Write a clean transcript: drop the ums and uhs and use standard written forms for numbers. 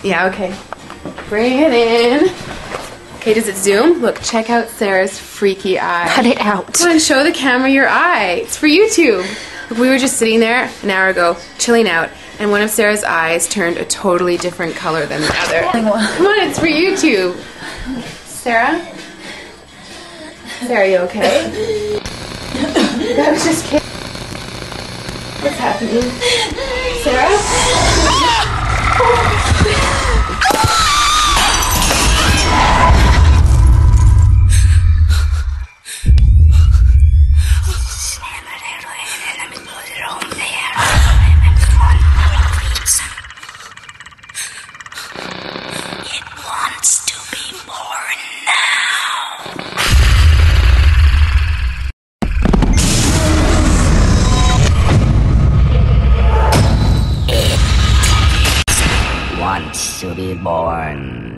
Yeah, okay. Bring it in. Okay, does it zoom? Look, check out Sarah's freaky eye. Cut it out. Come on, show the camera your eye. It's for YouTube. Look, we were just sitting there an hour ago, chilling out, and one of Sarah's eyes turned a totally different color than the other. Come on, it's for YouTube. Sarah? Sarah, you okay? That was just kidding. What's happening? Sarah? Wants to be born.